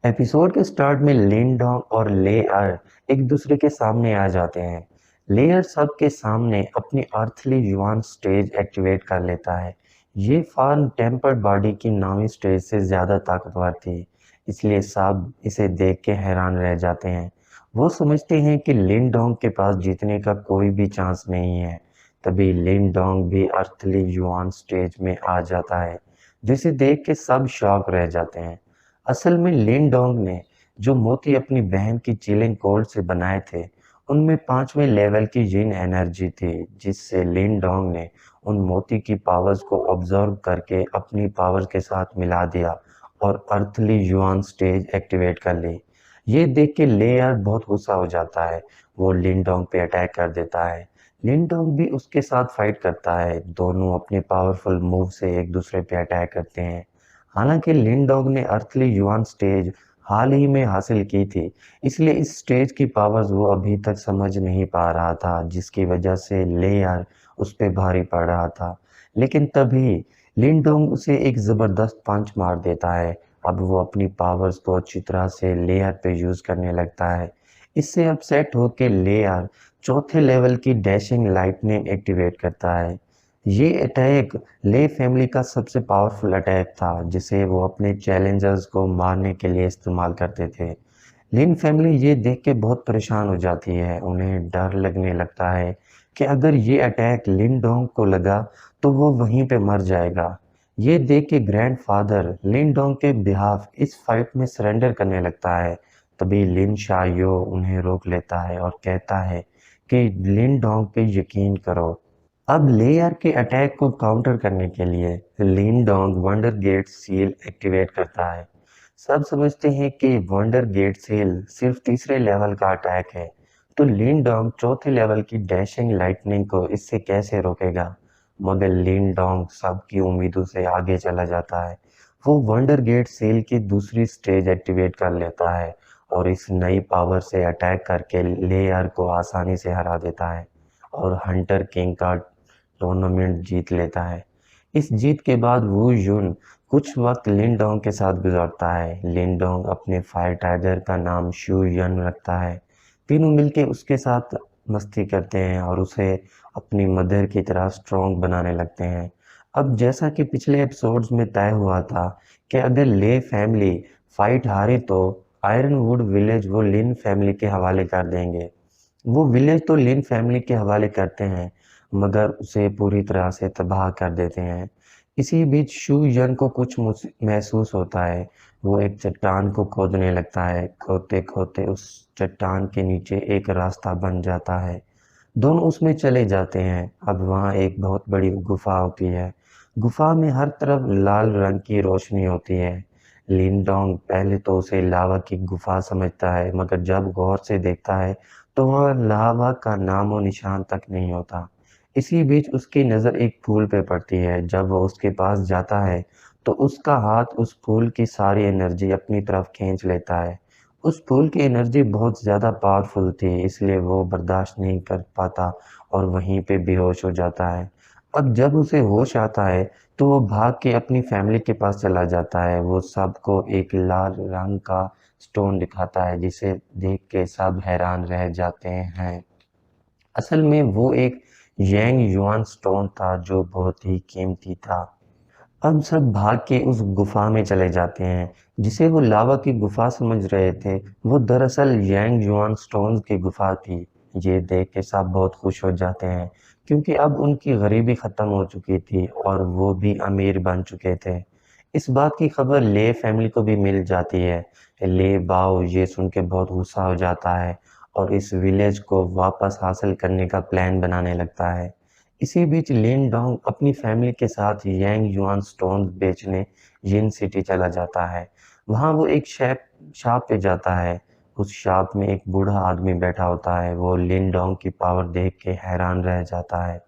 Episode के start में लिनडोंग और लेयर एक दूसरे के सामने आ जाते हैं। लेयर सबके सामने अपनी अर्थली युआन स्टेज एक्टिवेट कर लेता है। ये फार्म टेम्पर्ड बॉडी की नौवीं स्टेज से ज्यादा ताकतवर थी, इसलिए सब इसे देख के हैरान रह जाते हैं। वो समझते हैं कि लिनडोंग के पास जीतने का कोई भी चांस नहीं है। तभी लिनडोंग भी अर्थली युआन स्टेज में आ जाता है, जिसे देख के सब शॉक रह जाते हैं। असल में लिनडोंग ने जो मोती अपनी बहन की चिलिंग कोल्ड से बनाए थे, उनमें पांचवें लेवल की जिन एनर्जी थी, जिससे लिनडोंग ने उन मोती की पावर्स को ऑब्जर्व करके अपनी पावर्स के साथ मिला दिया और अर्थली युआन स्टेज एक्टिवेट कर ली। ये देख के लेयर बहुत गुस्सा हो जाता है। वो लिनडोंग पे अटैक कर देता है। लिनडोंग भी उसके साथ फाइट करता है। दोनों अपने पावरफुल मूव से एक दूसरे पे अटैक करते हैं। हालांकि लिनडॉग ने अर्थली युआन स्टेज हाल ही में हासिल की थी, इसलिए इस स्टेज की पावर्स वो अभी तक समझ नहीं पा रहा था, जिसकी वजह से लेयर उस पे भारी पड़ रहा था। लेकिन तभी लिनडोंग उसे एक जबरदस्त पंच मार देता है। अब वो अपनी पावर्स को अच्छी तरह से लेयर पे यूज करने लगता है। इससे अपसेट होकर लेयर चौथे लेवल की डैशिंग लाइटनिंग एक्टिवेट करता है। ये अटैक ले फैमिली का सबसे पावरफुल अटैक था, जिसे वो अपने चैलेंजर्स को मारने के लिए इस्तेमाल करते थे। लिन फैमिली ये देख के बहुत परेशान हो जाती है। उन्हें डर लगने लगता है कि अगर ये अटैक लिन डोंग को लगा तो वो वहीं पे मर जाएगा। ये देख के ग्रैंडफादर लिन डोंग के बिहाफ इस फाइट में सरेंडर करने लगता है। तभी लिन शायो उन्हें रोक लेता है और कहता है कि लिन डोंग पे यकीन करो। अब लेयर के अटैक को काउंटर करने के लिए लिनडोंग वंडर गेट सील एक्टिवेट करता है। सब समझते हैं कि वंडर गेट सील सिर्फ तीसरे लेवल का अटैक है, तो लिनडोंग चौथे लेवल की डैशिंग लाइटनिंग को इससे कैसे रोकेगा। मगर लिनडोंग सबकी उम्मीदों से आगे चला जाता है। वो वंडर गेट सील की दूसरी स्टेज एक्टिवेट कर लेता है और इस नई पावर से अटैक करके लेयर को आसानी से हरा देता है और हंटर किंग का टूर्नामेंट जीत लेता है। इस जीत के बाद वू युन कुछ वक्त लिनडोंग के साथ गुजारता है। लिनडोंग अपने फायर टाइगर का नाम शू यन रखता है। तीनों मिलके उसके साथ मस्ती करते हैं और उसे अपनी मदर की तरह स्ट्रॉन्ग बनाने लगते हैं। अब जैसा कि पिछले एपिसोड्स में तय हुआ था कि अगर ले फैमिली फाइट हारे तो आयरनवुड विलेज वो लिन फैमिली के हवाले कर देंगे। वो विलेज तो लिन फैमिली के हवाले करते हैं, मगर उसे पूरी तरह से तबाह कर देते हैं। इसी बीच शू यन को कुछ महसूस होता है। वो एक चट्टान को खोदने लगता है। खोदते खोदते उस चट्टान के नीचे एक रास्ता बन जाता है। दोनों उसमें चले जाते हैं। अब वहाँ एक बहुत बड़ी गुफा होती है। गुफा में हर तरफ लाल रंग की रोशनी होती है। लिनडोंग पहले तो उसे लावा की गुफा समझता है, मगर जब गौर से देखता है तो वह लावा का नामो निशान तक नहीं होता। इसी बीच उसकी नज़र एक फूल पे पड़ती है। जब वो उसके पास जाता है तो उसका हाथ उस फूल की सारी एनर्जी अपनी तरफ खींच लेता है। उस फूल की एनर्जी बहुत ज़्यादा पावरफुल थी, इसलिए वो बर्दाश्त नहीं कर पाता और वहीं पे बेहोश हो जाता है। अब जब उसे होश आता है तो वो भाग के अपनी फैमिली के पास चला जाता है। वो सबको एक लाल रंग का स्टोन दिखाता है, जिसे देख के सब हैरान रह जाते हैं। असल में वो एक यंग युआन स्टोन था जो बहुत ही कीमती था। अब सब भाग के उस गुफा में चले जाते हैं, जिसे वो लावा की गुफा समझ रहे थे। वो दरअसल यांग युआन स्टोन्स की गुफा थी। ये देख के सब बहुत खुश हो जाते हैं, क्योंकि अब उनकी गरीबी खत्म हो चुकी थी और वो भी अमीर बन चुके थे। इस बात की खबर ले फैमिली को भी मिल जाती है। ले बाओ ये सुन के बहुत गुस्सा हो जाता है और इस विलेज को वापस हासिल करने का प्लान बनाने लगता है। इसी बीच लिन डोंग अपनी फैमिली के साथ यांग युआन स्टोन्स बेचने जिन सिटी चला जाता है। वहां वो एक शॉप पे जाता है। उस शॉप में एक बूढ़ा आदमी बैठा होता है। वो लिन डोंग की पावर देख के हैरान रह जाता है।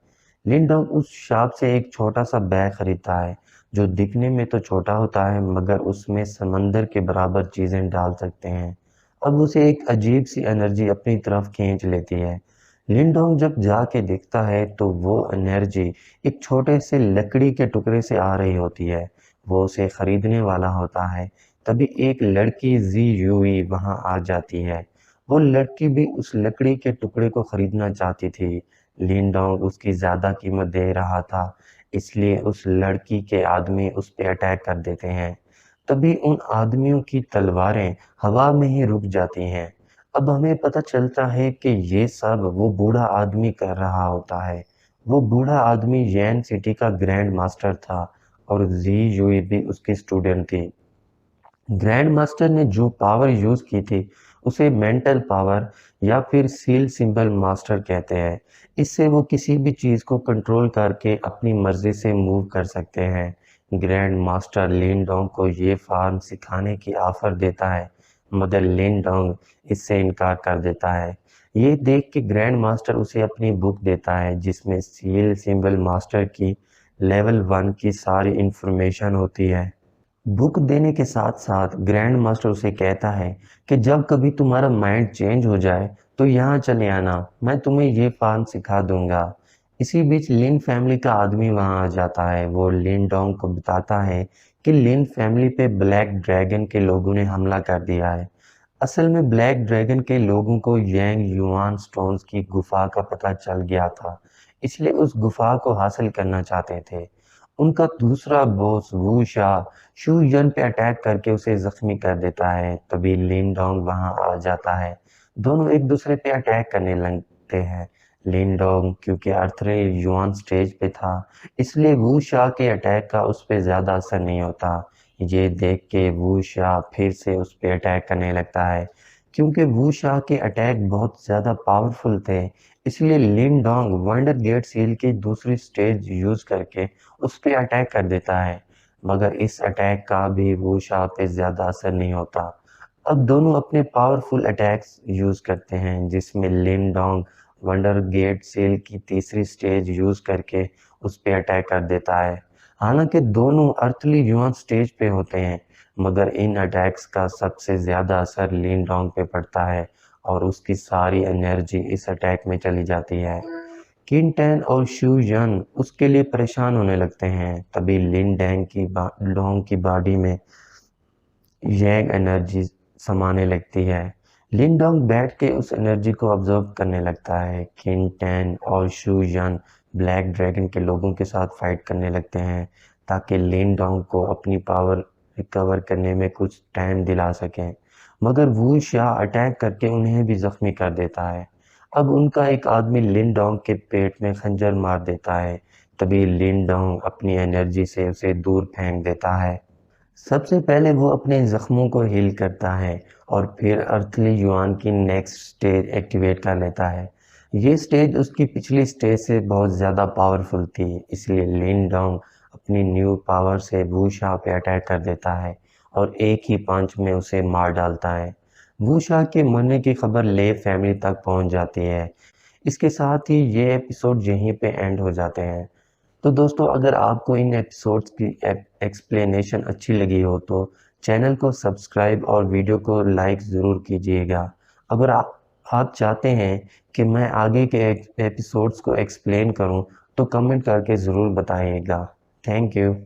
लिन डोंग उस शॉप से एक छोटा सा बैग खरीदता है, जो दिखने में तो छोटा होता है, मगर उसमें समंदर के बराबर चीजें डाल सकते हैं। अब उसे एक अजीब सी एनर्जी अपनी तरफ खींच लेती है। लिनडोंग जब जाके देखता है तो वो एनर्जी एक छोटे से लकड़ी के टुकड़े से आ रही होती है। वो उसे खरीदने वाला होता है, तभी एक लड़की जी यूई वहां आ जाती है। वो लड़की भी उस लकड़ी के टुकड़े को खरीदना चाहती थी। लिंडोंग उसकी ज्यादा कीमत दे रहा था, इसलिए उस लड़की के आदमी उस पे अटैक कर देते हैं। तभी उन आदमियों की तलवारें हवा में ही रुक जाती हैं। अब हमें पता चलता है कि ये सब वो बूढ़ा आदमी कर रहा होता है। वो बूढ़ा आदमी यैन सिटी का ग्रैंड मास्टर था और जी यूई भी उसकी स्टूडेंट थी। ग्रैंड मास्टर ने जो पावर यूज की थी उसे मेंटल पावर या फिर सील सिंबल मास्टर कहते हैं। इससे वो किसी भी चीज को कंट्रोल करके अपनी मर्जी से मूव कर सकते हैं। ग्रैंड मास्टर लिन डोंग को ये फार्म सिखाने की ऑफर देता है, मगर लिन डोंग इससे इनकार कर देता है। ये देख के ग्रैंड मास्टर उसे अपनी बुक देता है जिसमें सील सिंबल मास्टर की लेवल 1 की सारी इंफॉर्मेशन होती है। बुक देने के साथ साथ ग्रैंड मास्टर उसे कहता है कि जब कभी तुम्हारा माइंड चेंज हो जाए तो यहाँ चले आना, मैं तुम्हें ये फार्म सिखा दूंगा। इसी बीच लिन फैमिली का आदमी वहां आ जाता है। वो लिन डोंग को बताता है कि लिन फैमिली पे ब्लैक ड्रैगन के लोगों ने हमला कर दिया है। असल में ब्लैक ड्रैगन के लोगों को यांग युआन स्टोन्स की गुफा का पता चल गया था, इसलिए उस गुफा को हासिल करना चाहते थे। उनका दूसरा बॉस वू शा शू यन पे अटैक करके उसे जख्मी कर देता है। तभी लिन डोंग वहां आ जाता है। दोनों एक दूसरे पे अटैक करने लगते हैं। लिन डोंग क्योंकि अर्थरे युआन स्टेज पे था, इसलिए वू शा के अटैक का उस पे ज्यादा असर नहीं होता। ये देख के वू शा फिर से उस पे अटैक करने लगता है। क्योंकि वू शा के अटैक बहुत ज्यादा पावरफुल थे, इसलिए लिन डोंग वंडर गेट सील की दूसरी स्टेज यूज करके उस पे अटैक कर देता है। मगर इस अटैक का भी वू शा पे ज्यादा असर नहीं होता। अब दोनों अपने पावरफुल अटैक्स यूज करते हैं, जिसमें लिन डोंग वंडर गेट सेल की तीसरी स्टेज यूज करके उस पे अटैक कर देता है। हालांकि दोनों अर्थली युआन स्टेज पे होते हैं, मगर इन अटैक्स का सबसे ज्यादा असर लिन डोंग पे पड़ता है और उसकी सारी एनर्जी इस अटैक में चली जाती है। किन टेन और शू यन उसके लिए परेशान होने लगते हैं। तभी लिन डैंग की डोंग की बॉडी में यंग एनर्जी समाने लगती है। लिन डोंग बैठ के उस एनर्जी को ऑब्जर्व करने लगता है। किन टेन और शू यन ब्लैक ड्रैगन के लोगों के साथ फाइट करने लगते हैं ताकि लिन डोंग को अपनी पावर रिकवर करने में कुछ टाइम दिला सकें, मगर वू शा अटैक करके उन्हें भी जख्मी कर देता है। अब उनका एक आदमी लिन डोंग के पेट में खंजर मार देता है। तभी लिन डोंग अपनी एनर्जी से उसे दूर फेंक देता है। सबसे पहले वो अपने जख्मों को हील करता है और फिर अर्थली युआन की नेक्स्ट स्टेज एक्टिवेट कर लेता है। ये स्टेज उसकी पिछली स्टेज से बहुत ज़्यादा पावरफुल थी, इसलिए लिन डोंग अपनी न्यू पावर से वू शा पे अटैक कर देता है और एक ही पंच में उसे मार डालता है। वू शा के मरने की खबर ले फैमिली तक पहुंच जाती है। इसके साथ ही ये एपिसोड यहीं पे एंड हो जाते हैं। तो दोस्तों, अगर आपको इन एपिसोड्स की एक्सप्लेनेशन अच्छी लगी हो तो चैनल को सब्सक्राइब और वीडियो को लाइक ज़रूर कीजिएगा। अगर आप चाहते हैं कि मैं आगे के एपिसोड्स को एक्सप्लेन करूं तो कमेंट करके ज़रूर बताइएगा। Thank you.